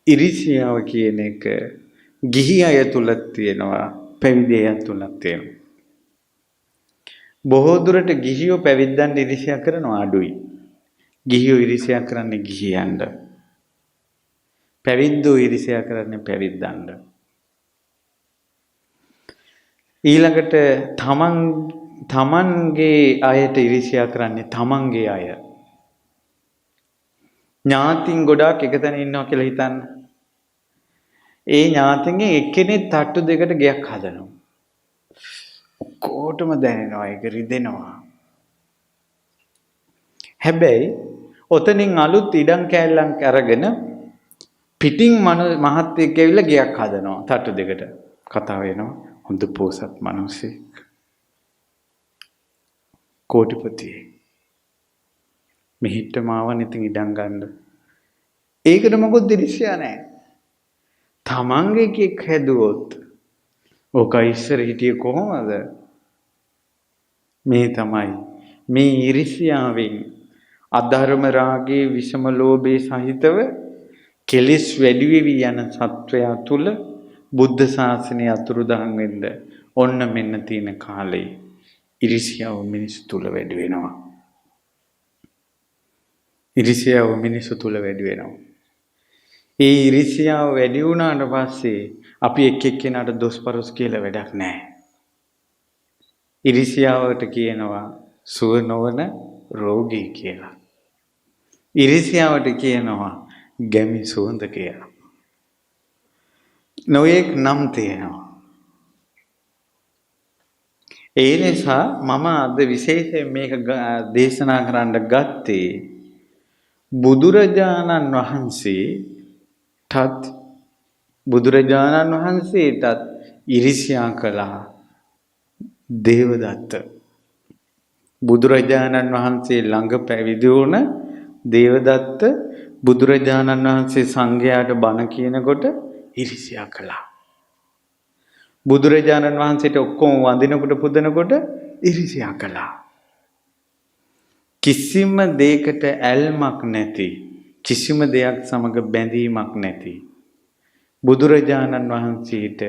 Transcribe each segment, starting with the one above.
ඉරිසියාව කියන එක ගිහි අය තුලත් තියෙනවා, පැවිදි අය තුලත් තියෙනවා. බොහෝ දුරට ගිහියෝ පැවිද්දන් ඉරිසියා කරනවා අඩුයි. ගිහියෝ ඉරිසියා කරන්නේ ගිහියන්ට. පැවිද්දෝ ඉරිසියා කරන්නේ පැවිද්දන්ට. ඊළඟට තමන්ගේ අයට ඉරිසියා කරන්නේ තමන්ගේ අය. ඥාතින් ගොඩාක් එකතැන ඉන්නවා කියලා හිතන්න. ඒ ඥාතින්ගෙන් එක්කෙනෙක් තට්ටු දෙකට ගෙයක් හදනවා. ඔක්කොටම දැනෙනවා, ඒක රිදෙනවා. හැබැයි ඔතනින් අලුත් ඉඩම් කෑල්ලක් අරගෙන පිටින් මහත්තයෙක් ඇවිල්ලා ගෙයක් හදනවා තට්ටු දෙකට. කතාව වෙනවා හොඳ පෝසත් මිනිහෙක්. කෝටිපතියෙක්. මෙහිට මාවන් ඉතින් ඉඩම් ගන්න. ඒකට මොකොත් ඉරිසියා නැහැ. තමන්ගේ කෙක් හැදුවොත් ඕක ඉස්සර හිටියේ කොහොමද? මේ තමයි මේ ඉරිසියාවෙන් අධර්ම රාගයේ විෂම ලෝභයේ සහිතව කෙලිස් වැඩි වෙවි යන සත්වයා තුල බුද්ධ ශාසනය අතුරුදහන් වෙන්න ඔන්න මෙන්න තියෙන කාලේ ඉරිසියාව මිනිස්සු තුල වැඩි වෙනවා. ඉරිසියාව මිනිස්සු තුල වැඩි වෙනවා. ඒ ඉරිසියාව වැඩි වුණාට පස්සේ අපි එක් එක්කෙනාට දොස්පරොස් කියලා වැඩක් නැහැ. ඉරිසියාවට කියනවා සුව නොවන රෝගී කියලා. ඉරිසියාවට කියනවා ගැමි සුවඳ කියලා. නොයෙක් නම් තියෙනවා. ඒ නිසා මම අද විශේෂයෙන් මේක දේශනා කරන්න ගත්තේ බුදුරජාණන් වහන්සේටත් ඉරිසියා කළා දේවදත්ත. බුදුරජාණන් වහන්සේ ළඟ පැවිදි වුණ දේවදත්ත බුදුරජාණන් වහන්සේ සංඝයාට බණ කියනකොට ඉරිසියා කළා. බුදුරජාණන් වහන්සේට ඔක්කොම වඳිනකොට පුදනකොට ඉරිසියා කළා. කිසිම දෙයකට ඇල්මක් නැති, කිසිම දෙයක් සමග බැඳීමක් නැති බුදුරජාණන් වහන්සේට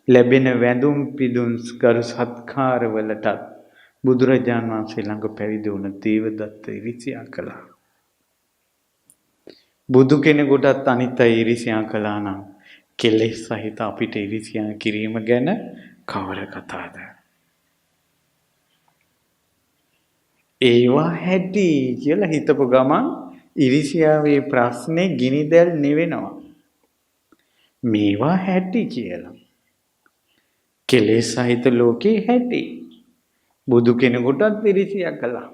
ලැබෙන වැඳුම් පිදුම් කරු සත්කාර වලටත් බුදුරජාණන් වහන්සේ ළඟ පැවිදි වුණ දේවදත්ත ඉරිසියා කළා. බුදු කෙනෙකුටත් අනිත් අය ඉරිසියා කළා නම් කෙලෙස් සහිත අපිට ඉරිසියා කිරීම ගැන කවර කතාවද? ඒවා හැටි කියලා හිතපු ගමන් ඉරිසියාවේ ප්‍රශ්නේ ගිනිදැල් නිවෙනවා. මේවා හැටි කියලා. කෙලෙස් සහිත ලෝකේ හැටි. බුදු කෙනෙකුටත් ඉරිසියා කළා.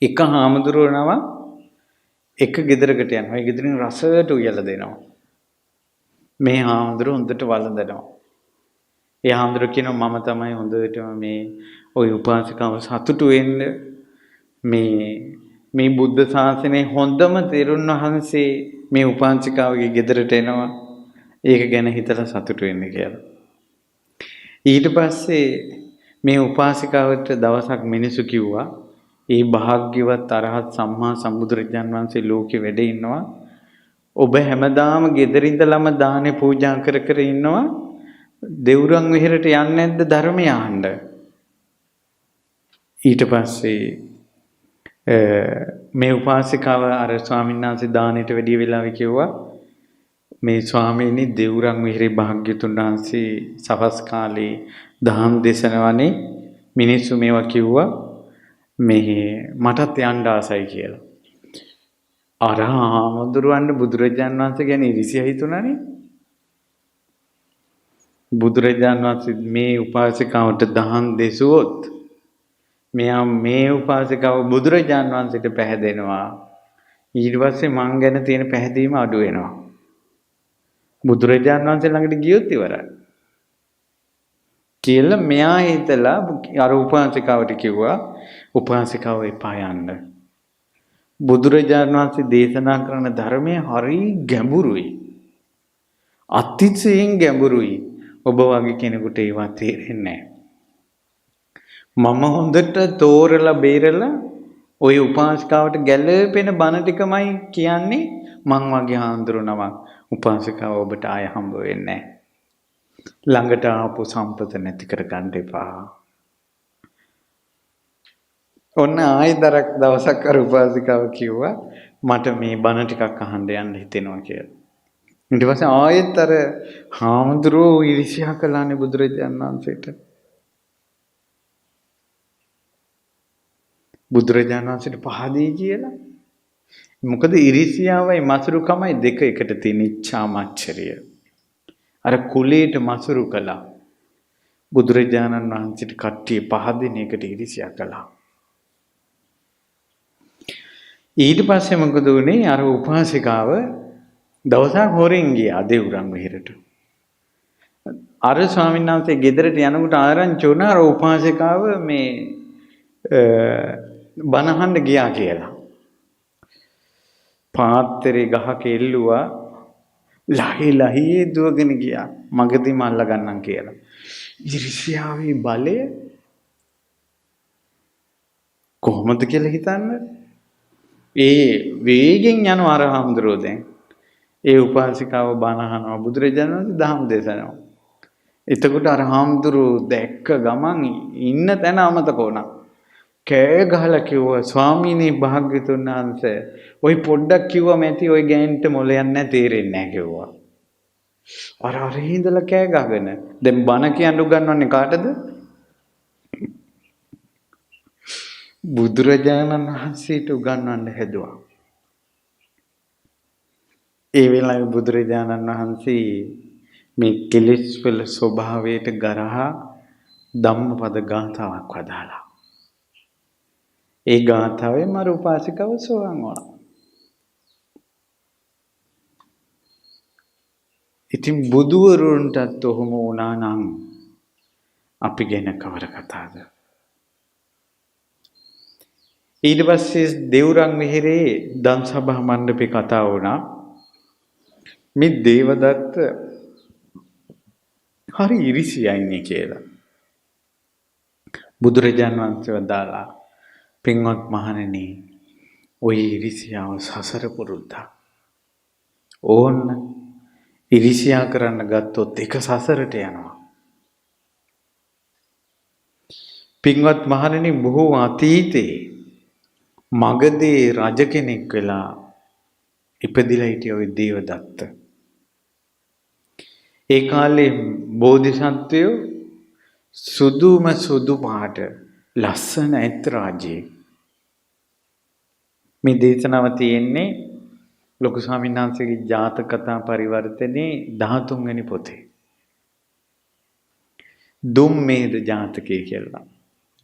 එක හාමුදුරුවෝ එක ගෙදරකට යනවා. ඒ ගෙදරින් රසට උයලා දෙනවා. මේ හාමුදුරුවෝ හොඳට වළඳනවා. ඒ හාමුදුරුවෝ කියනවා මම තමයි හොඳටම මේ ওই උපාසිකාව සතුටු වෙන්න මේ බුද්ධ ශාසනයේ හොඳම තෙරුන් වහන්සේ මේ උපාසිකාවගේ ගෙදරට එනවා. ඒක ගැන හිතලා සතුටු වෙන්න කියලා. ඊට පස්සේ මේ උපාසිකාවට දවසක් මිනිසු කිව්වා ඒ භාග්‍යවත් අරහත් සම්මා සම්බුදුරජාන් වහන්සේ ලෝකෙ වැඩ ඉන්නවා. ඔබ හැමදාම ගෙදර ඉඳලම දානේ පූජා කර කර ඉන්නවා. දෙවුරන් විහෙරට යන්නේ නැද්ද ධර්මය අහන්න? ඊට පස්සේ මේ උපාසිකාව අර ස්වාමීන් වහන්සේ දානෙට වැඩි වෙලාවෙ කිව්වා මේ ස්වාමීනි දෙවුරන් විහෙරේ භාග්‍යතුන් වහන්සේ සවස් කාලේ දහම් දේශනවනේ මිනිස්සු මේවා කිව්වා මේ මටත් යන්න ආසයි කියලා. අර හාමුදුරුවන්ට බුදුරජාන් වහන්සේ ගැන ඉරිසිය හිතුණානේ. බුදුරජාන් වහන්සේ මේ උපාසිකාවට දහම් දෙසුවොත් මෙයා මේ උපාසිකාව බුදුරජාන් වහන්සේට පැහැදෙනවා. ඊට පස්සේ මං ගැන තියෙන පැහැදීම අඩු වෙනවා. බුදුරජාන් වහන්සේ ළඟට ගියොත් ඉවරයි. කියලා මෙයා හිතලා අර උපාසිකාවට කිව්වා උපාසිකාව එපා යන්න. බුදුරජාණන් වහන්සේ දේශනා කරන ධර්මය හරි ගැඹුරුයි. අතිශයින් ගැඹුරුයි. ඔබ වගේ කෙනෙකුට ඒවා තේරෙන්නේ නැහැ. මම හොඳට තෝරලා බේරලා ওই උපාසිකාවට ගැළපෙන බණ ටිකමයි කියන්නේ මං වගේ හාමුදුරුවෝ උපාසිකාව ඔබට ආය හම්බ වෙන්නේ නැහැ. ළඟට ආපු සම්පත නැති කර ගන්න එපා. ඔන්න ආයෙදරක් දවසක් අර උපාසිකාව කිව්වා මට මේ බණ ටිකක් අහන්න යන්න හිතෙනවා කියලා. ඊට පස්සේ ආයෙත් අර හාමුදුරුවෝ ඊර්ෂ්‍යා කළානේ බුදුරජාණන් වහන්සේට. බුදුරජාණන් වහන්සේට පහදී කියලා. මොකද ඊර්ෂ්‍යාවයි මසුරුකමයි දෙක එකට තියෙන ඉච්ඡාමච්චරිය. අර කුලයට මසුරු කළා. බුදුරජාණන් වහන්සේට කට්ටිය පහදින එකට ඊර්ෂ්‍යා කළා. ඊට පස්සේ මොකද වුනේ? අර උපාසිකාව දවසක් හොරෙන් ගියා දෙව්රම් විහෙරට. අර ස්වාමීන් වහන්සේ ගෙදරට යනකොට ආරංචි වුණා අර උපාසිකාව මේ බණහන්න ගියා කියලා. පාත්‍රේ ගහක එල්ලුවා ලහියේ දුවගෙන ගියා. මගදී මල්ල ගන්නම් කියලා. ඊර්ෂ්‍යාවේ බලය කොහොමද කියලා හිතන්න. ඒ වේගෙන් යන අර හාමුදුරුවෝ දැන් ඒ උපාසිකාව බණ අහනවා බුදුරජාණන් වහන්සේ දහම් දේශනාව. එතකොට අර හාමුදුරුවෝ දැක්ක ගමන් ඉන්න තැන අමතක වුණා. කෑ ගහලා කිව්වා ස්වාමීනි භාග්‍යතුන් වහන්සේ ওই පොඩ්ඩක් කිව්වම ඇති ওই ගෑන්ට මොලයක් නැහැ තේරෙන්නේ නැහැ කිව්වා. අර හිඳලා කෑ ගහගෙන දැන් බණ කියන්න උගන්වන්නේ කාටද? බුදුරජාණන් වහන්සේට උගන්වන්න හැදුවා. ඒ වෙලාවේ බුදුරජාණන් වහන්සේ මේ කෙලෙස් වල ස්වභාවයට ගරහා ධම්මපද ගාථාවක් වදාලා. ඒ ගාථාවේ මර උපාසිකව සෝවාන් වුණා. ඉතින් බුදුවරුන්ටත් ඔහොම වුණා නම් අපි ගැන කවර කතාවද? ඊට පස්සේ දෙව්රම් විහෙරේ ධම්සභා මණ්ඩපේ කතා වුණා. මේ දේවදත්ත හරි ඉරිසියයිනේ කියලා. බුදුරජාණන් වහන්සේ වදාලා පින්වත් මහණෙනි ඔය ඉරිසියාව සසර පුරුද්දක්. ඕන්න ඉරිසියා කරන්න ගත්තොත් එක සසරට යනවා. පින්වත් මහණෙනි බොහෝ අතීතේ මගදී රජ කෙනෙක් වෙලා ඉපදිලා හිටිය ওই දේවදත්ත. ඒ කාලේ බෝධිසත්වයෝ සුදුම සුදු පාට ලස්සන ඇත් රාජ්‍යයේ. මේ දේශනාව තියෙන්නේ ලොකු ස්වාමීන් වහන්සේගේ ජාතක කතා පරිවර්තනයේ 13 වෙනි පොතේ. දුම්මේද ජාතකය කියලා.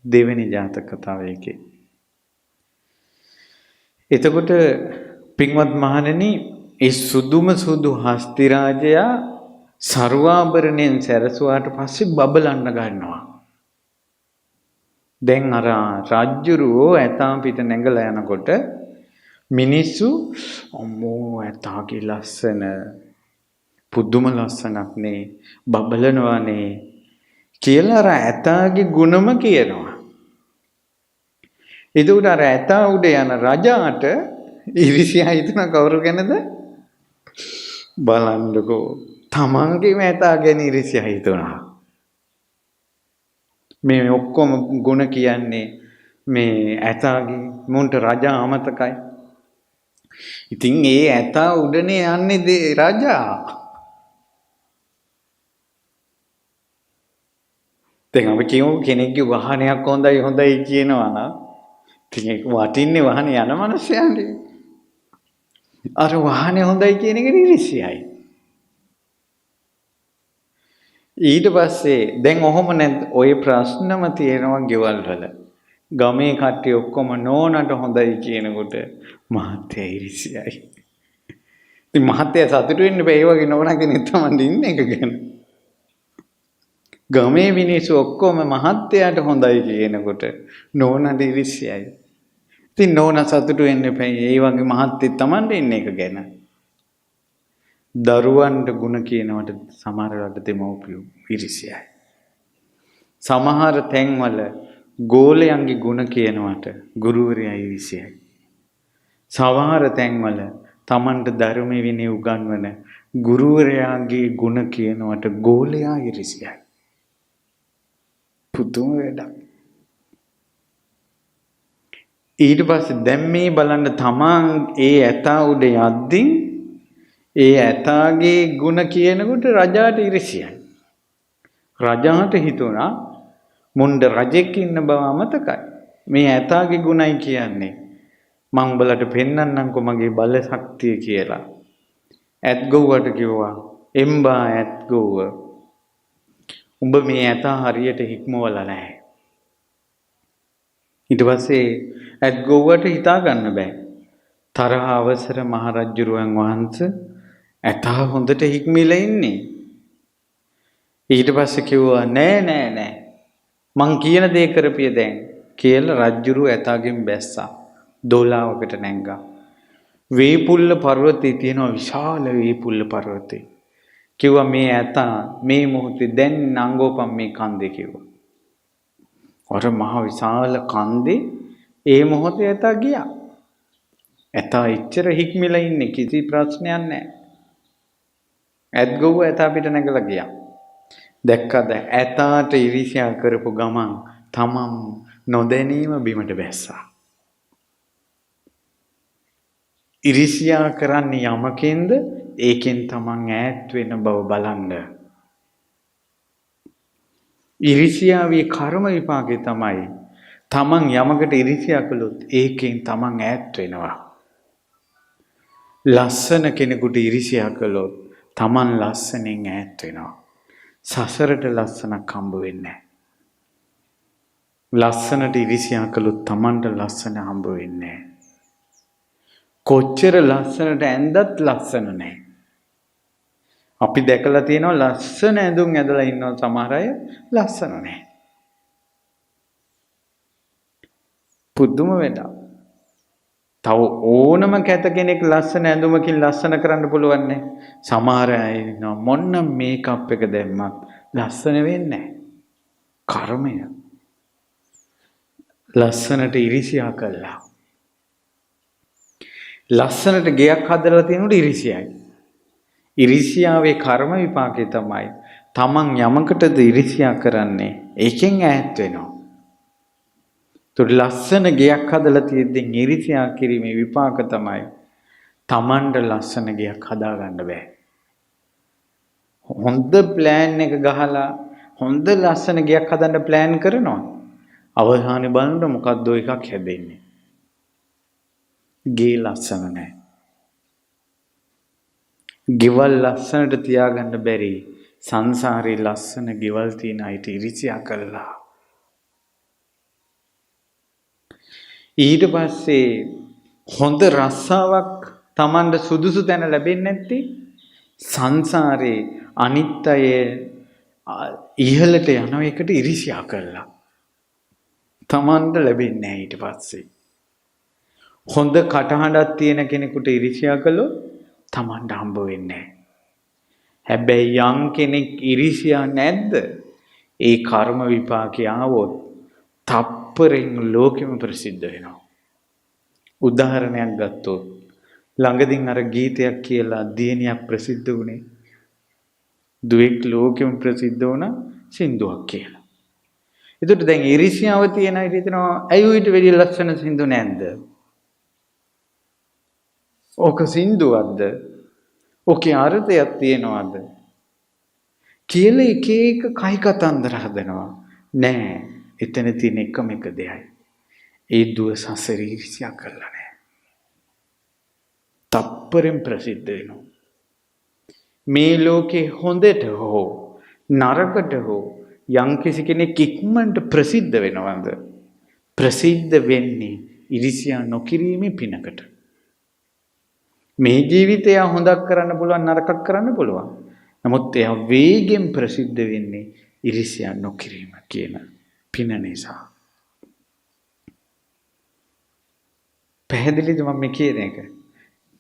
දෙවෙනි ජාතක කතාව එකේ. එතකොට පින්වත් මහණෙනි ඒ සුදුම සුදු හස්ති රාජයා සර්වාභරණයෙන් සැරසුවාට පස්සේ බබලන්න ගන්නවා. දැන් අර රාජ්‍යරුවෝ ඇතා පිට නැගලා යනකොට මිනිස්සු අම්මෝ ඇතාගේ ලස්සන පුදුම ලස්සනක් නේ බබලනවානේ කියලා අර ඇතාගේ ගුණම කියනවා. එතකොට අර ඇතා උඩ යන රජාට ඉරිසියා හිතන කවුරු ගැනද? බලන්නකෝ තමන්ගේම ඇතා ගැන ඉරිසියා හිතනවා. මේ ඔක්කොම ගුණ කියන්නේ මේ ඇතාගේ මුන්ට රජා අමතකයි. ඉතින් ඒ ඇතා උඩනේ යන්නේ රජා. දැන් අපි කියමු කෙනෙක්ගේ වාහනයක් හොඳයි කියනවා නම් ඉතින් ඒක වටින්නේ වාහනේ යන මනුස්සයන්ගේ. අර වාහනේ හොඳයි කියන එක ඉරිසියයි. ඊට පස්සේ දැන් ඔහොම නැත් ඔය ප්‍රශ්නම තියෙනවා ගෙවල් වල. ගමේ කට්ටිය ඔක්කොම නෝනට හොඳයි කියනකොට මහත්තයා ඉරිසියයි. ඉතින් මහත්තයා සතුටු වෙන්න බෑ ඒ වගේ නෝනා කෙනෙක් තමයි ඉන්නේ එක ගැන. ගමේ මිනිස්සු ඔක්කොම මහත්තයාට හොඳයි කියනකොට නෝනට ඉරිසියයි. ඉතින් නෝනා සතුටු වෙන්න බෑ ඒ වගේ මහත්තයෙක් තමයි ඉන්නේ එක ගැන. දරුවන්ට ಗುಣ කියනවට සමහර වෙලාවට දෙමව්පියෝ ඉරිසියයි. සමහර තැන්වල ගෝලයන්ගේ ಗುಣ කියනවට ගුරුවරයා ඉරිසියයි. සමහර තැන්වල තමන්ට ධර්ම විනය උගන්වන ගුරුවරයාගේ ගුණ කියනවට ගෝලයා ඉරිසියයි. පුදුම වැඩක්. ඊට පස්සේ දැන් මේ බලන්න තමන් ඒ ඇතා උඩ යද්දී ඒ ඇතාගේ ගුණ කියනකොට රජාට ඉරිසියයි. රජාට හිතුණා මුණ්ඩ රජෙක් ඉන්න බව අමතකයි. මේ ඇතාගේ ගුණයි කියන්නේ. මං උඹලට පෙන්නන්නම්කො මගේ බල ශක්තිය කියලා. ඇත් ගොව්වට කිව්වා එම්බා ඇත් ගොව්ව. උඹ මේ ඇතා හරියට හික්මවලා නැහැ. ඊට පස්සේ ඇත් ගොව්වට හිතා ගන්න බෑ. තරහ අවසර මහරජුරුවන් වහන්සේ ඇතා හොඳට හික්මිලා ඉන්නේ. ඊට පස්සේ කිව්වා නෑ මං කියන දේ කරපිය දැන් කියලා රජුරු ඇතාගෙන් බැස්සා. දෝලාවකට නැංගා. වේපුල්ල පර්වතයේ තියෙන විශාල වේපුල්ල පර්වතේ. කිව්වා මේ ඇතා මේ මොහොතේ දැන් නංගෝපම් මේ කන්දේ කිව්වා. අර මහ විශාල කන්දේ ඒ මොහොතේ ඇතා ගියා. ඇතා ඉච්චර හික්මිලා ඉන්නේ කිසි ප්‍රශ්නයක් නැහැ. ඇත් ගොව්ව ඇතා පිට නැගලා ගියා. දැක්කද ඇතාට ඉරිසියා කරපු ගමන් තමන් නොදැනීම බිමට බැස්සා. ඉරිසියා කරන්නේ යමකින්ද ඒකෙන් තමන් ඈත් වෙන බව බලන්න. ඉරිසියාවේ කර්ම විපාකේ තමයි තමන් යමකට ඉරිසියා කළොත් ඒකෙන් තමන් ඈත් වෙනවා. ලස්සන කෙනෙකුට ඉරිසියා කළොත් තමන් ලස්සනෙන් ඈත් වෙනවා. සසරට ලස්සනක් හම්බ වෙන්නේ නැහැ. ලස්සනට ඉරිසියා කළොත් තමන්ට ලස්සන හම්බ වෙන්නේ නැහැ. කොච්චර ලස්සනට ඇඳත් ලස්සන නැහැ. අපි දැකලා තියෙනවා ලස්සන ඇඳුම් ඇඳලා ඉන්නවා සමහර අය ලස්සන නැහැ. පුදුම වෙලා. තව ඕනම කැත කෙනෙක් ලස්සන ඇඳුමකින් ලස්සන කරන්න පුළුවන් නේ. සමහර අය ඉන්නවා මොන්න මේකප් එක දැම්මත් ලස්සන වෙන්නේ නැහැ. කර්මය. ලස්සනට ඉරිසියා කළා. ලස්සනට ගෙයක් හදලා තියෙනුට ඉරිසියයි. ඉරිසියාවේ කර්ම විපාකේ තමයි තමන් යමකටද ඉරිසියා කරන්නේ ඒකෙන් ඈත් වෙනවා. ඒත් ලස්සන ගෙයක් හදලා තියෙද්දි ඉරිසියා කිරීමේ විපාක තමයි තමන්ට ලස්සන ගෙයක් හදා ගන්න බෑ. හොඳ ප්ලෑන් එක ගහලා හොඳ ලස්සන ගෙයක් හදන්න ප්ලෑන් කරනවා. අවසානයේ බලනකොට මොකද්ද එකක් හැදෙන්නේ. ගේ ලස්සන නැහැ. ගෙවල් ලස්සනට තියාගන්න බැරි සංසාරේ ලස්සන ගෙවල් තියෙන අයට ඉරිසියා කළා. ඊට පස්සේ හොඳ රස්සාවක් Tamanට සුදුසු තැන ලැබෙන්නේ නැති සංසාරේ අනිත් අය ඉහළට යන එකට ඉරිසියා කළා. Tamanට ලැබෙන්නේ නැහැ ඊට පස්සේ. හොඳ කටහඬක් තියෙන කෙනෙකුට ඉරිසියා කළොත් Tamanට හම්බ වෙන්නේ නැහැ. හැබැයි යම් කෙනෙක් ඉරිසියා නැද්ද? ඒ කර්ම විපාකේ ආවොත් තප්පරෙන් ලෝකෙම ප්‍රසිද්ධ වෙනවා. උදාහරණයක් ගත්තොත් ළඟදීන් අර ගීතයක් කියලා දියණියක් ප්‍රසිද්ධ වුණේ. දුවෙක් ලෝකෙම ප්‍රසිද්ධ වුණ සින්දුවක් කියලා. ඒකට දැන් ඉරිසියාව තියෙන අය හිතනවා ඇයි ඌට වැඩි ලස්සන සින්දු නැද්ද? ඕක සින්දුවක්ද? ඕකේ අර්ථයක් තියනවාද? කියලා එක එක කයි කතන්දර හදනවා. නෑ, එතන තියෙන එකම එක දෙයයි. ඒ දුව සසරේ ඉරිසියා කරලා නෑ. තප්පරෙන් ප්‍රසිද්ධ වෙනවා. මේ ලෝකේ හොඳට හෝ නරකට හෝ යම්කිසි කෙනෙක් ඉක්මනට ප්‍රසිද්ධ වෙනවද? ප්‍රසිද්ධ වෙන්නේ ඉරිසියා නොකිරීමේ පිනකට. මේ ජීවිතය හොඳක් කරන්න පුළුවන් නරකක් කරන්න පුළුවන්. නමුත් එයා වේගෙන් ප්‍රසිද්ධ වෙන්නේ ඉරිසියා නොකිරීම කියන පින නිසා. පැහැදිලිද මම කියන එක?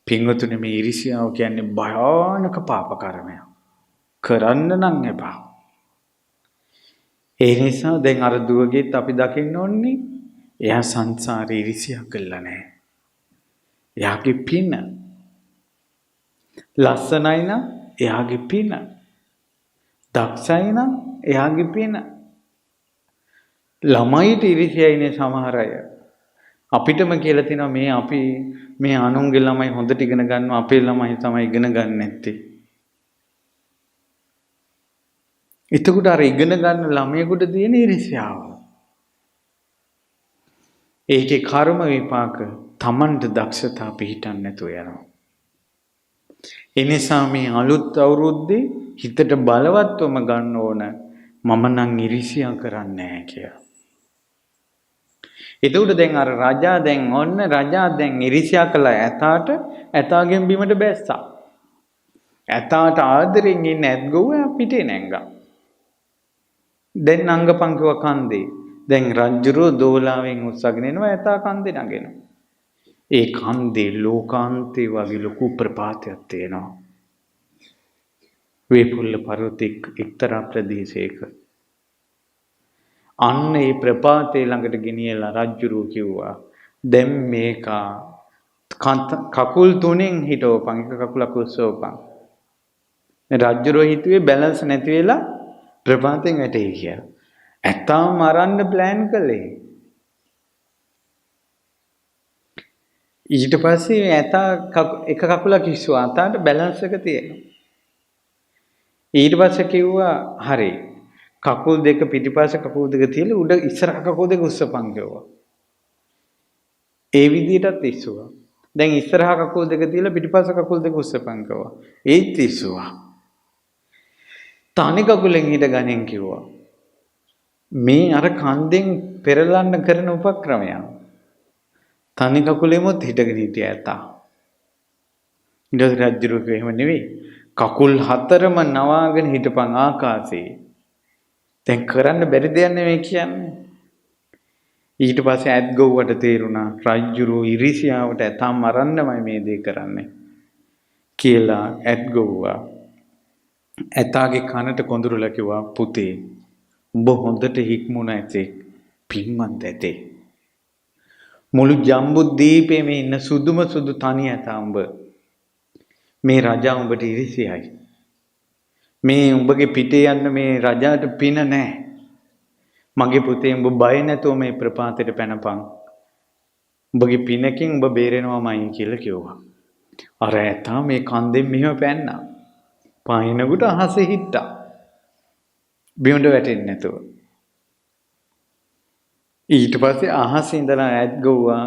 පින්වතුනි මේ ඉරිසියාව කියන්නේ භයානක පාප කර්මයක්. කරන්න නම් එපා. ඒ නිසා දැන් අර දුවගෙත් අපි දකින්න ඕනේ එයා සංසාරේ ඉරිසියා කළා නැහැ. එයාගේ පින ලස්සනයි නම් එයාගේ පින. දක්ෂයි නම් එයාගේ පින. ළමයිට ඉරිසියයිනේ සමහර අය. අපිටම කියලා තිනවා මේ අපි මේ අනුන්ගේ ළමයි හොඳට ඉගෙන ගන්නවා අපේ ළමයි තමයි ඉගෙන ගන්න නැත්තේ. එතකොට අර ඉගෙන ගන්න ළමයෙකුට තියෙන ඉරිසියාව. ඒකේ කර්ම විපාක Tamanට දක්ෂතා පිහිටන්න නැතුව යනවා. ඒ නිසා මේ අලුත් අවුරුද්දේ හිතට බලවත්වම ගන්න ඕන මම නම් ඉරිසියා කරන්නේ නැහැ කියලා. එතකොට දැන් අර රජා දැන් ඉරිසියා කළා ඇතාගෙන් බිමට බැස්සා. ඇතාට ආදරෙන් ඉන්න ඇත්ගොව පිටේ නැංගා. දැන් අංගපංකව කන්දේ. දැන් රජුරෝ දෝලාවෙන් උස්සගෙන එනවා ඇතා කන්දේ නගිනවා. ඒ කන්දේ ලෝකාන්තේ වගේ ලොකු ප්‍රපාතයක් තියෙනවා. වේපුල්ල පර්වතයේ එක්තරා ප්‍රදේශයක. අන්න ඒ ප්‍රපාතේ ළඟට ගෙනියලා රජුරෝ කිව්වා දැන් මේක කකුල් තුනෙන් හිටවපන් එක කකුලක් උස්සවපන්. රජුරෝ හිතුවේ බැලන්ස් නැති වෙලා ප්‍රපාතෙන් වැටේ කියලා. ඇතාව මරන්න ප්ලෑන් කළේ. ඊට පස්සේ ඇතා එක කකුලක් ඉස්සුවා. අතාට බැලන්ස් එක තියෙනවා. ඊට පස්සේ කිව්වා හරි. කකුල් දෙක පිටිපස්ස කකුල් දෙක තියලා උඩ ඉස්සරහ කකුල් දෙක උස්සපන් කිව්වා. ඒ විදිහටත් ඉස්සුවා. දැන් ඉස්සරහ කකුල් දෙක තියලා පිටිපස්ස කකුල් දෙක උස්සපන් කිව්වා. ඒත් ඉස්සුවා. තනි කකුලෙන් හිට ගණන් කිව්වා. මේ අර කන්දෙන් පෙරලන්න කරන උපක්‍රමය. තනි කකුලෙමුත් හිටගෙන හිටියා ඇතා. ඊට පස්සේ රජුරු කිව්වා එහෙම නෙවෙයි. කකුල් හතරම නවාගෙන හිටපන් ආකාශයේ. දැන් කරන්න බැරි දෙයක් නෙවෙයි කියන්නේ. ඊට පස්සේ ඇත් ගොව්වට තේරුණා රජුරු ඉරිසියාවට ඇතා මරන්නමයි මේ දේ කරන්නේ කියලා ඇත් ගොව්වා. ඇතාගේ කනට කොඳුරලා කිව්වා පුතේ උඹ හොඳට හික්මුණ ඇතේ පින්වත් ඇතේ. මුළු ජම්බුද්වීපයේ ඉන්න සුදුම සුදු තනි ඇතා උඹ. මේ රජා උඹට ඉරිසියයි. මේ උඹගේ පිටේ යන්න මේ රජාට පින නැහැ. මගේ පුතේ උඹ බය නැතුව මේ ප්‍රපාතයට පැනපන්. උඹගේ පිනකින් උඹ බේරෙනවාමයි කියලා කිව්වා. අර ඇතා මේ කන්දෙන් මෙහෙම පැන්නා. පාහිනකට අහසේ හිට්ටා. බිමට වැටෙන්නේ නැතුව. ඊට පස්සේ අහසේ ඉඳලා ඇත් ගොව්වා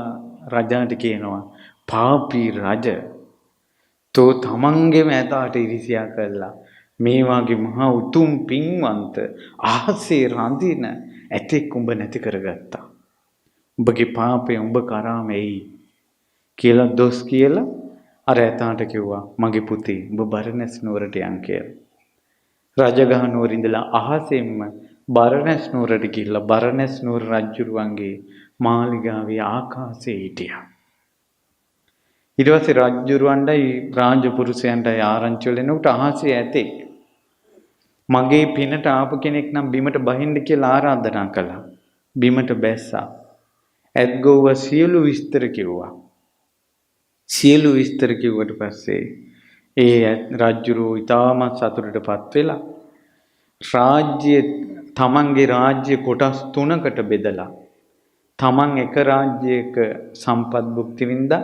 රජාට කියනවා පාපී රජ තෝ තමන්ගේම ඇතාට ඉරිසියා කළා. මේ වාගේ මහා උතුම් පින්වන්ත අහසේ රඳින ඇතෙක් උඹ නැති කරගත්තා. උඹගේ පාපය උඹ කරාම එයි කියලා දොස් කියලා අර ඇතාට කිව්වා මගේ පුතේ උඹ බරණැස් නුවරට යන් කියලා. රජගහ නුවර ඉඳලා අහසෙන්ම බරණැස් නුවරට ගිහිල්ලා බරණැස් නුවර රජුරුවන්ගේ මාලිගාවේ ආකාශයේ හිටියා. ඊට පස්සේ රජුරුවන්ටයි රාජපුරුෂයන්ටයි ආරංචි වෙලෙනකොට අහසේ ඇතෙක් මගේ පිනට ආපු කෙනෙක් නම් බිමට බහින්න කියලා ආරාධනා කළා. බිමට බැස්සා. ඇත්ගොව්ව සියලු විස්තර කිව්වා. සියලු විස්තර කිව්වට පස්සේ ඒ රජුරෝ ඉතාමත් සතුටටපත් වෙලා තමන්ගේ රාජ්‍ය කොටස් 3කට බෙදලා තමන් එක රාජ්‍යයක සම්පත් භුක්ති විඳා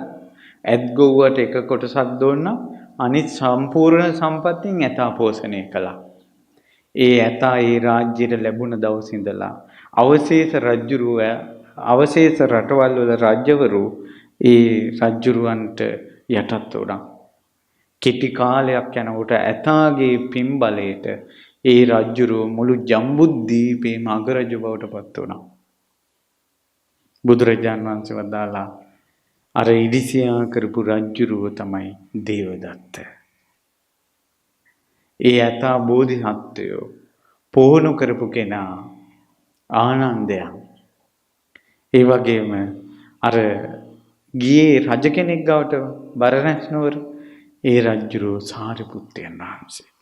ඇත්ගොව්වට එක කොටසක් දුන්නා අනිත් සම්පූර්ණ සම්පත්තියෙන් ඇතා පෝෂණය කළා. ඒ ඇතා ඒ රාජ්‍යයට ලැබුණ දවස් ඉඳලා අවශේෂ රටවල් වල රජවරු ඒ රජුරවන්ට යටත් වුණා. කෙටි කාලයක් යනකොට ඇතාගේ පින් බලයට ඒ රජුරෝ මුළු ජම්බුද්වීපේම අගරජ බවට පත් වුණා. බුදුරජාන් වහන්සේ වදාලා අර ඉරිසියා කරපු රජුරුව තමයි දේවදත්ත. ඒ ඇතා බෝධිසත්වයෝ පොහොණු කරපු කෙනා ආනන්දයන්. ඒ වගේම අර ගියේ රජ කෙනෙක් ගාවට බරණැස් නුවර ඒ රජුරෝ සාරිපුත්තයන් වහන්සේ.